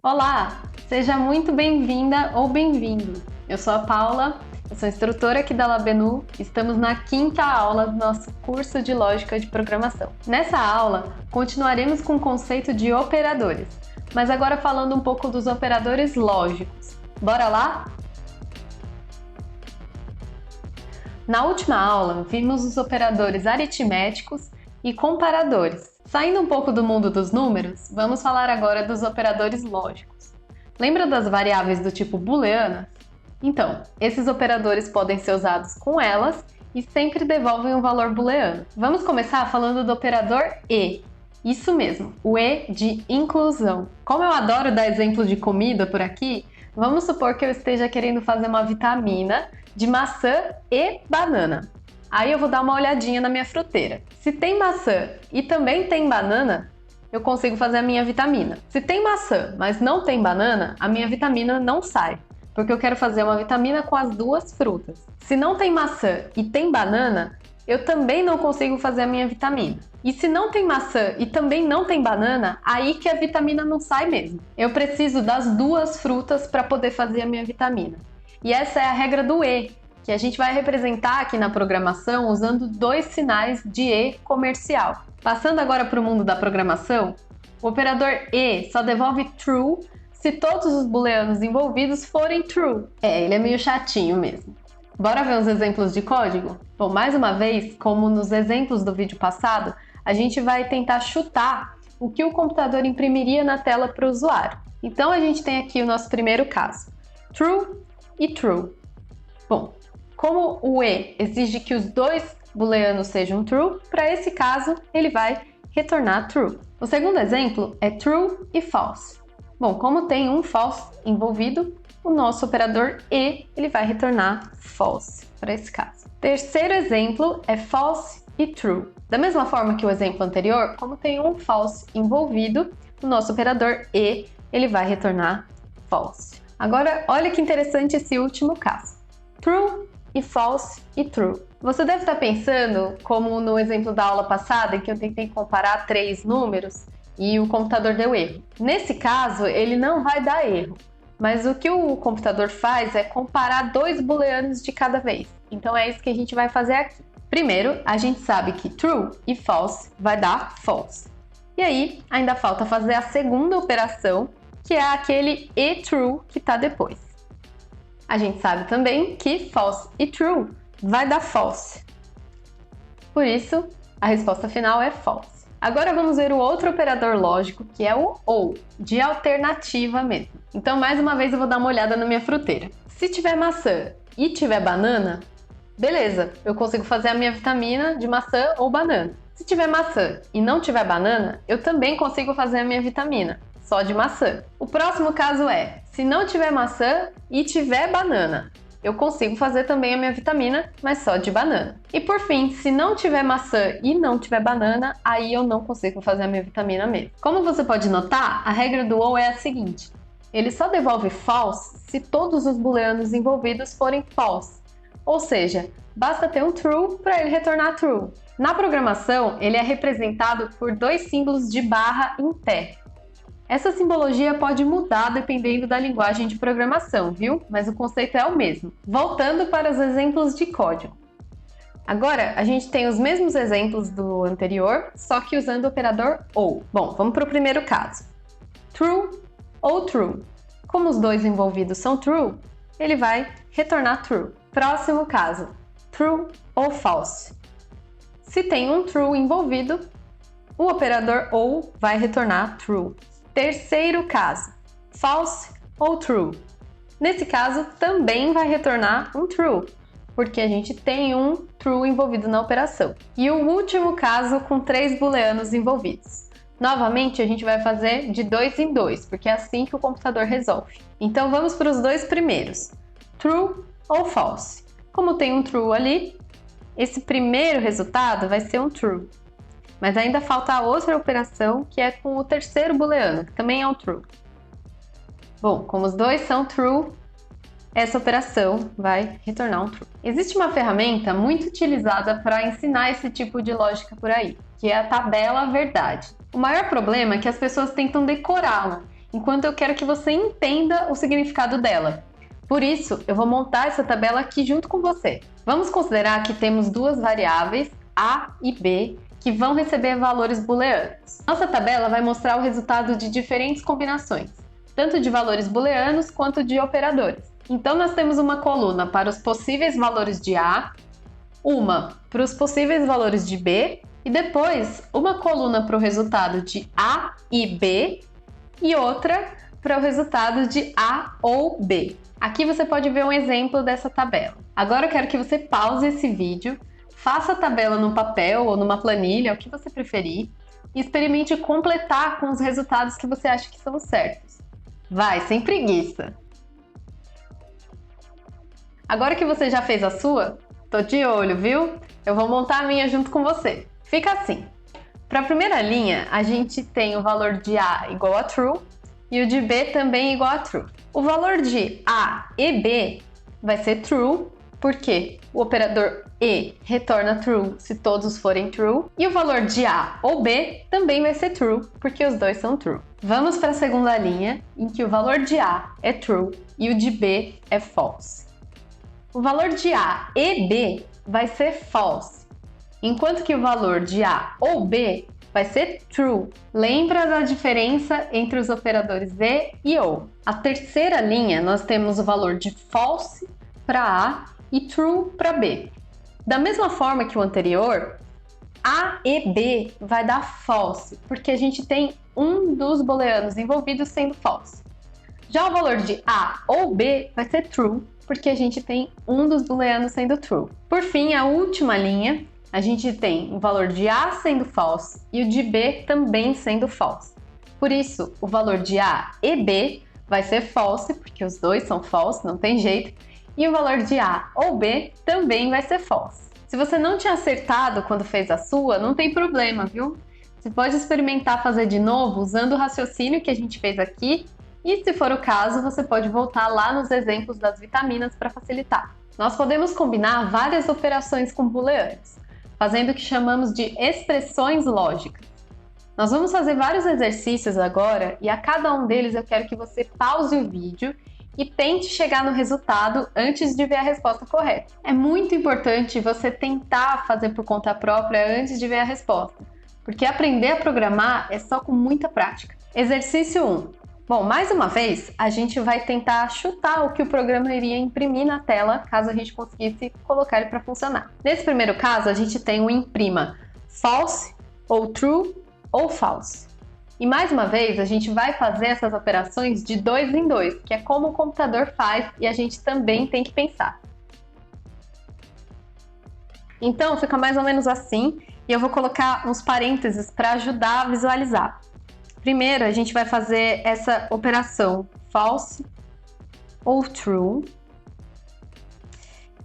Olá, seja muito bem-vinda ou bem-vindo. Eu sou a Paula, eu sou instrutora aqui da Labenu. Estamos na 5ª aula do nosso curso de Lógica de Programação. Nessa aula, continuaremos com o conceito de operadores, mas agora falando um pouco dos operadores lógicos. Bora lá? Na última aula, vimos os operadores aritméticos e comparadores. Saindo um pouco do mundo dos números, vamos falar agora dos operadores lógicos. Lembra das variáveis do tipo booleanas? Então, esses operadores podem ser usados com elas e sempre devolvem um valor booleano. Vamos começar falando do operador e. Isso mesmo, o e de inclusão. Como eu adoro dar exemplo de comida por aqui, vamos supor que eu esteja querendo fazer uma vitamina de maçã e banana. Aí eu vou dar uma olhadinha na minha fruteira. Se tem maçã e também tem banana, eu consigo fazer a minha vitamina. Se tem maçã, mas não tem banana, a minha vitamina não sai, porque eu quero fazer uma vitamina com as duas frutas. Se não tem maçã e tem banana, eu também não consigo fazer a minha vitamina. E se não tem maçã e também não tem banana, aí que a vitamina não sai mesmo. Eu preciso das duas frutas para poder fazer a minha vitamina. E essa é a regra do e, que a gente vai representar aqui na programação usando dois sinais de e comercial. Passando agora para o mundo da programação, o operador e só devolve true se todos os booleanos envolvidos forem true. Ele é meio chatinho mesmo. Bora ver uns exemplos de código? Bom, mais uma vez, como nos exemplos do vídeo passado, a gente vai tentar chutar o que o computador imprimiria na tela para o usuário. Então a gente tem aqui o nosso primeiro caso, true e true. Bom, como o e exige que os dois booleanos sejam true, para esse caso ele vai retornar true. O segundo exemplo é true e false. Bom, como tem um false envolvido, o nosso operador e ele vai retornar false para esse caso. Terceiro exemplo é false e true. Da mesma forma que o exemplo anterior, como tem um false envolvido, o nosso operador e ele vai retornar false. Agora, olha que interessante esse último caso. True e false e true. Você deve estar pensando, como no exemplo da aula passada, em que eu tentei comparar 3 números e o computador deu erro. Nesse caso, ele não vai dar erro, mas o que o computador faz é comparar 2 booleanos de cada vez. Então é isso que a gente vai fazer aqui. Primeiro, a gente sabe que true e false vai dar false. E aí, ainda falta fazer a segunda operação, que é aquele e true que está depois. A gente sabe também que false e true vai dar false. Por isso, a resposta final é false. Agora vamos ver o outro operador lógico, que é o ou, de alternativa mesmo. Então, mais uma vez, eu vou dar uma olhada na minha fruteira. Se tiver maçã e tiver banana, beleza, eu consigo fazer a minha vitamina de maçã ou banana. Se tiver maçã e não tiver banana, eu também consigo fazer a minha vitamina só de maçã. O próximo caso é, se não tiver maçã e tiver banana, eu consigo fazer também a minha vitamina, mas só de banana. E por fim, se não tiver maçã e não tiver banana, aí eu não consigo fazer a minha vitamina mesmo. Como você pode notar, a regra do ou é a seguinte: ele só devolve false se todos os booleanos envolvidos forem false. Ou seja, basta ter um true para ele retornar true. Na programação, ele é representado por 2 símbolos de barra em pé. Essa simbologia pode mudar dependendo da linguagem de programação, viu? Mas o conceito é o mesmo. Voltando para os exemplos de código. Agora, a gente tem os mesmos exemplos do anterior, só que usando o operador ou. Bom, vamos para o primeiro caso. True ou true. Como os dois envolvidos são true, ele vai retornar true. Próximo caso. True ou false. Se tem um true envolvido, o operador ou vai retornar true. Terceiro caso, false ou true. Nesse caso, também vai retornar um true, porque a gente tem um true envolvido na operação. E o último caso, com 3 booleanos envolvidos. Novamente, a gente vai fazer de 2 em 2, porque é assim que o computador resolve. Então, vamos para os 2 primeiros. True ou false. Como tem um true ali, esse primeiro resultado vai ser um true. Mas ainda falta a outra operação, que é com o terceiro booleano, que também é um true. Bom, como os dois são true, essa operação vai retornar um true. Existe uma ferramenta muito utilizada para ensinar esse tipo de lógica por aí, que é a tabela verdade. O maior problema é que as pessoas tentam decorá-la enquanto eu quero que você entenda o significado dela. Por isso, eu vou montar essa tabela aqui junto com você. Vamos considerar que temos duas variáveis, A e B, que vão receber valores booleanos. Nossa tabela vai mostrar o resultado de diferentes combinações, tanto de valores booleanos quanto de operadores. Então, nós temos uma coluna para os possíveis valores de A, uma para os possíveis valores de B, e depois uma coluna para o resultado de A e B e outra para o resultado de A ou B. Aqui você pode ver um exemplo dessa tabela. Agora eu quero que você pause esse vídeo, faça a tabela no papel ou numa planilha, o que você preferir, e experimente completar com os resultados que você acha que são certos. Vai, sem preguiça! Agora que você já fez a sua, tô de olho, viu? Eu vou montar a minha junto com você. Fica assim. Para a primeira linha, a gente tem o valor de A igual a true e o de B também igual a true. O valor de A e B vai ser true, porque o operador E retorna true se todos forem true, e o valor de A ou B também vai ser true, porque os dois são true. Vamos para a segunda linha, em que o valor de A é true e o de B é false. O valor de A e B vai ser false, enquanto que o valor de A ou B vai ser true. Lembra da diferença entre os operadores e ou? A terceira linha, nós temos o valor de false para A e true para B. Da mesma forma que o anterior, A e B vai dar false, porque a gente tem um dos booleanos envolvidos sendo false. Já o valor de A ou B vai ser true, porque a gente tem um dos booleanos sendo true. Por fim, a última linha, a gente tem o valor de A sendo false e o de B também sendo false. Por isso, o valor de A e B vai ser false, porque os dois são false, não tem jeito, e o valor de A ou B também vai ser false. Se você não tinha acertado quando fez a sua, não tem problema, viu? Você pode experimentar fazer de novo usando o raciocínio que a gente fez aqui, e se for o caso, você pode voltar lá nos exemplos das vitaminas para facilitar. Nós podemos combinar várias operações com booleanos, fazendo o que chamamos de expressões lógicas. Nós vamos fazer vários exercícios agora e a cada um deles eu quero que você pause o vídeo e tente chegar no resultado antes de ver a resposta correta. É muito importante você tentar fazer por conta própria antes de ver a resposta, porque aprender a programar é só com muita prática. Exercício 1. Bom, mais uma vez, a gente vai tentar chutar o que o programa iria imprimir na tela, caso a gente conseguisse colocar ele para funcionar. Nesse primeiro caso, a gente tem o imprima false, ou true, ou false. E mais uma vez, a gente vai fazer essas operações de 2 em 2, que é como o computador faz e a gente também tem que pensar. Então, fica mais ou menos assim, e eu vou colocar uns parênteses para ajudar a visualizar. Primeiro, a gente vai fazer essa operação false ou true.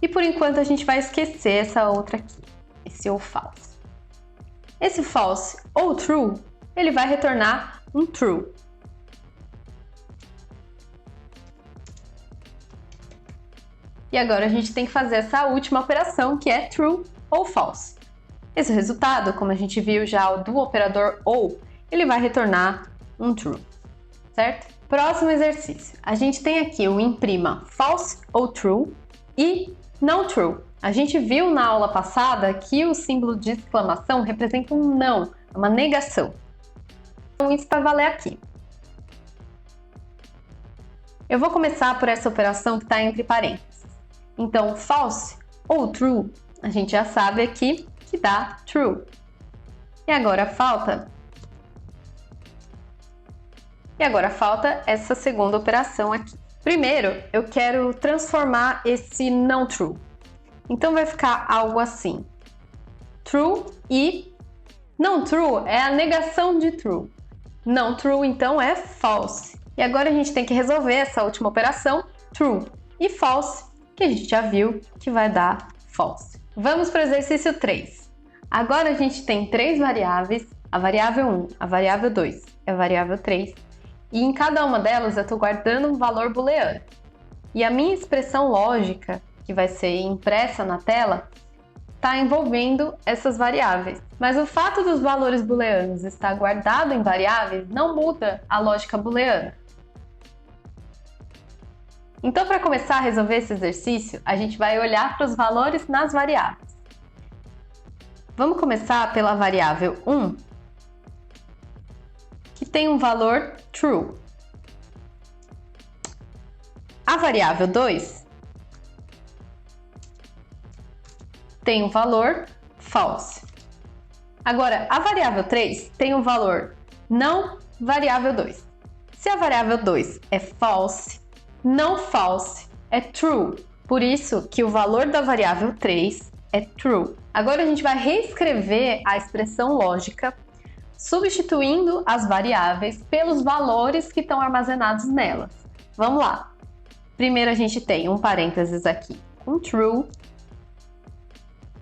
E por enquanto a gente vai esquecer essa outra aqui, esse ou false. Esse false ou true, ele vai retornar um true. E agora a gente tem que fazer essa última operação, que é true ou false. Esse resultado, como a gente viu já do operador ou, ele vai retornar um true, certo? Próximo exercício. A gente tem aqui o imprima false ou true e não true. A gente viu na aula passada que o símbolo de exclamação representa um não, uma negação. Então isso vai valer aqui. Eu vou começar por essa operação que está entre parênteses. Então, false ou true, a gente já sabe aqui que dá true. E agora falta essa segunda operação aqui. Primeiro, eu quero transformar esse não true. Então vai ficar algo assim. True e não true é a negação de true. Não true, então, é false. E agora a gente tem que resolver essa última operação, true e false, que a gente já viu que vai dar false. Vamos para o exercício 3. Agora a gente tem 3 variáveis, a variável 1, a variável 2 e a variável 3. E em cada uma delas eu estou guardando um valor booleano. E a minha expressão lógica, que vai ser impressa na tela, está envolvendo essas variáveis. Mas o fato dos valores booleanos estar guardado em variáveis não muda a lógica booleana. Então, para começar a resolver esse exercício, a gente vai olhar para os valores nas variáveis. Vamos começar pela variável 1, que tem um valor true. A variável 2 tem um valor false. Agora, a variável 3 tem um valor não variável 2. Se a variável 2 é false, não false é true. Por isso que o valor da variável 3 é true. Agora a gente vai reescrever a expressão lógica, substituindo as variáveis pelos valores que estão armazenados nelas. Vamos lá. Primeiro a gente tem um parênteses aqui com true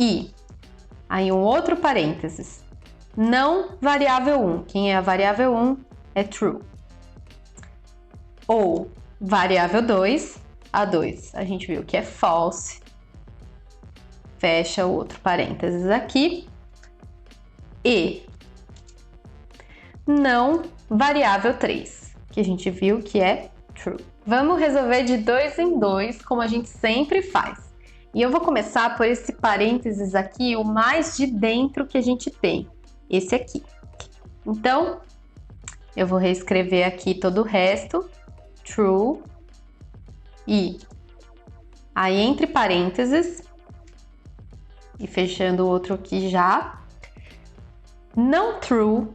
e aí um outro parênteses, não variável 1. Quem é a variável 1 é true. Ou variável 2, a 2, a gente viu que é false. Fecha o outro parênteses aqui. E não variável 3, que a gente viu que é true. Vamos resolver de 2 em 2, como a gente sempre faz. E eu vou começar por esse parênteses aqui, o mais de dentro que a gente tem, esse aqui. Então, eu vou reescrever aqui todo o resto, true, e aí entre parênteses, e fechando o outro aqui já, não true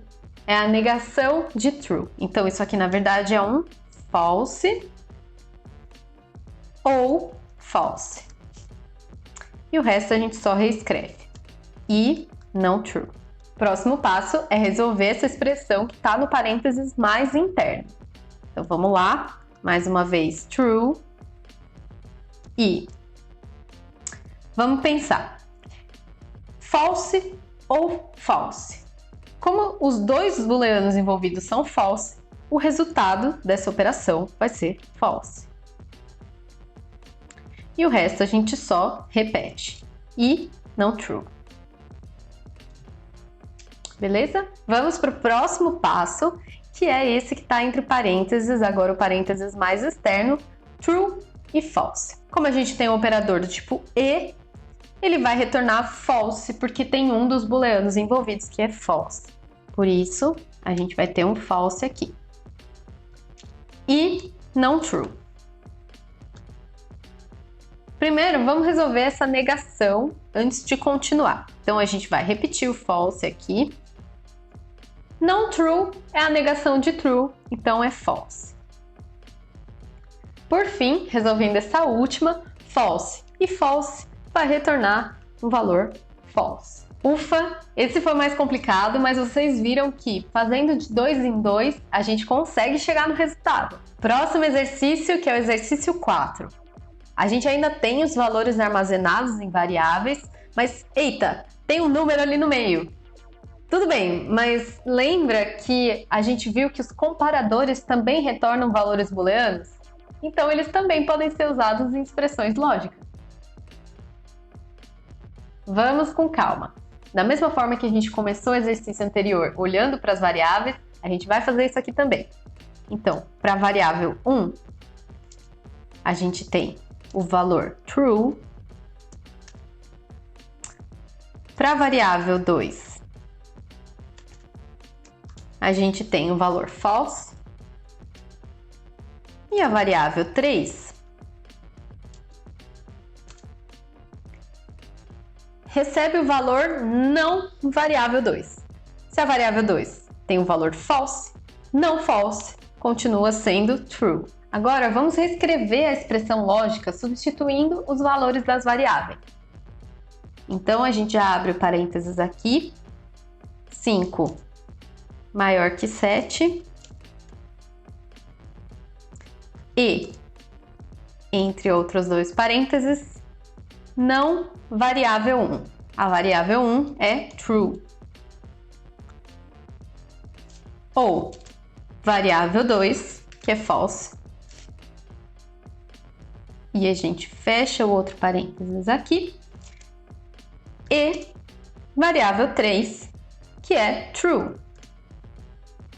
é a negação de true. Então, isso aqui na verdade é um false ou false. E o resto a gente só reescreve. E não true. Próximo passo é resolver essa expressão que está no parênteses mais interno. Então vamos lá, mais uma vez true e vamos pensar. False ou false? Como os dois booleanos envolvidos são false, o resultado dessa operação vai ser false. E o resto a gente só repete. E não true. Beleza? Vamos para o próximo passo, que é esse que está entre parênteses, agora o parênteses mais externo, true e false. Como a gente tem um operador do tipo e, ele vai retornar false, porque tem um dos booleanos envolvidos que é false. Por isso, a gente vai ter um false aqui. E não true. Primeiro, vamos resolver essa negação antes de continuar. Então, a gente vai repetir o false aqui. Não true é a negação de true, então é false. Por fim, resolvendo essa última, false e false vai retornar um valor false. Ufa, esse foi mais complicado, mas vocês viram que fazendo de 2 em 2, a gente consegue chegar no resultado. Próximo exercício, que é o exercício 4. A gente ainda tem os valores armazenados em variáveis, mas eita, tem um número ali no meio. Tudo bem, mas lembra que a gente viu que os comparadores também retornam valores booleanos? Então eles também podem ser usados em expressões lógicas. Vamos com calma. Da mesma forma que a gente começou o exercício anterior olhando para as variáveis, a gente vai fazer isso aqui também. Então, para a variável 1, a gente tem o valor true. Para a variável 2, a gente tem o valor false. E a variável 3 recebe o valor não variável 2. Se a variável 2 tem o valor false, não false continua sendo true. Agora vamos reescrever a expressão lógica substituindo os valores das variáveis. Então a gente já abre o parênteses aqui, 5 maior que 7 e, entre outros dois parênteses, não variável 1. A variável 1 é true. Ou variável 2, que é false. E a gente fecha o outro parênteses aqui. E variável 3, que é true.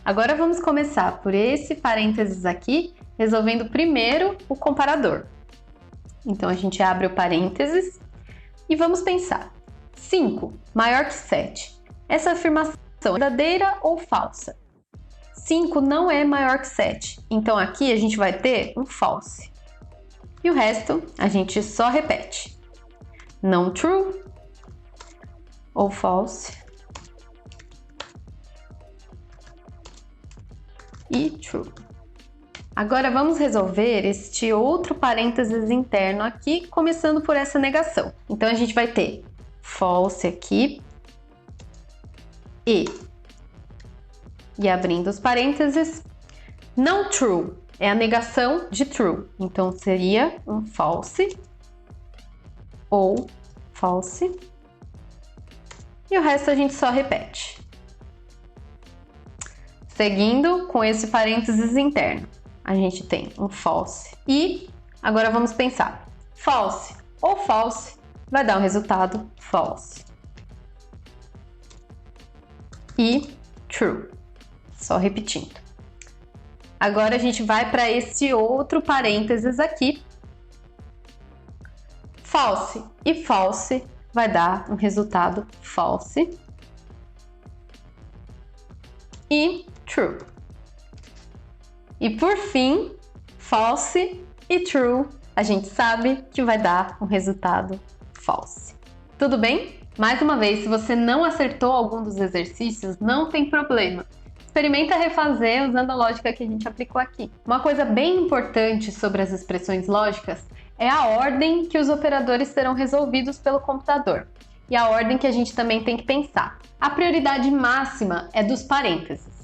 Agora vamos começar por esse parênteses aqui, resolvendo primeiro o comparador. Então, a gente abre o parênteses e vamos pensar. 5 maior que 7. Essa afirmação é verdadeira ou falsa? 5 não é maior que 7. Então, aqui a gente vai ter um false. E o resto a gente só repete. Não true ou false. E true. Agora vamos resolver este outro parênteses interno aqui, começando por essa negação. Então a gente vai ter false aqui e abrindo os parênteses, não true é a negação de true. Então seria um false ou false. E o resto a gente só repete. Seguindo com esse parênteses interno, a gente tem um false e agora vamos pensar. False ou false vai dar um resultado false. E true. Só repetindo. Agora a gente vai para esse outro parênteses aqui. False e false vai dar um resultado false. E true. E por fim, false e true, a gente sabe que vai dar um resultado false. Tudo bem? Mais uma vez, se você não acertou algum dos exercícios, não tem problema. Experimenta refazer usando a lógica que a gente aplicou aqui. Uma coisa bem importante sobre as expressões lógicas é a ordem que os operadores serão resolvidos pelo computador. E a ordem que a gente também tem que pensar. A prioridade máxima é dos parênteses.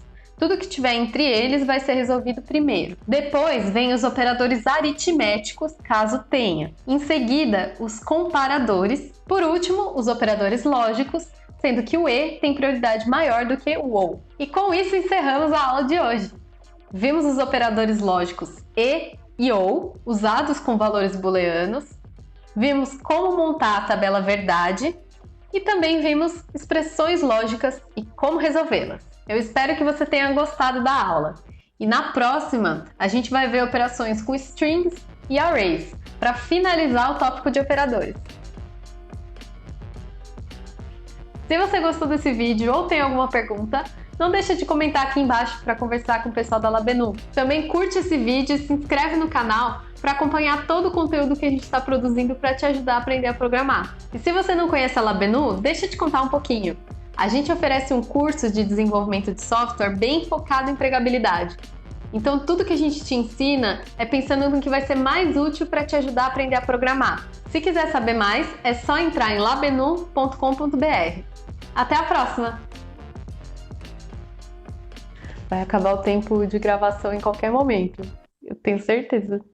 Tudo que tiver entre eles vai ser resolvido primeiro. Depois vem os operadores aritméticos, caso tenha. Em seguida, os comparadores. Por último, os operadores lógicos, sendo que o e tem prioridade maior do que o ou. E com isso encerramos a aula de hoje. Vimos os operadores lógicos e ou, usados com valores booleanos. Vimos como montar a tabela verdade. E também vimos expressões lógicas e como resolvê-las. Eu espero que você tenha gostado da aula. E na próxima, a gente vai ver operações com strings e arrays, para finalizar o tópico de operadores. Se você gostou desse vídeo ou tem alguma pergunta, não deixa de comentar aqui embaixo para conversar com o pessoal da Labenu. Também curte esse vídeo e se inscreve no canal para acompanhar todo o conteúdo que a gente está produzindo para te ajudar a aprender a programar. E se você não conhece a Labenu, deixa eu te contar um pouquinho. A gente oferece um curso de desenvolvimento de software bem focado em empregabilidade. Então tudo que a gente te ensina é pensando no que vai ser mais útil para te ajudar a aprender a programar. Se quiser saber mais, é só entrar em labenu.com.br. Até a próxima! Vai acabar o tempo de gravação em qualquer momento, eu tenho certeza.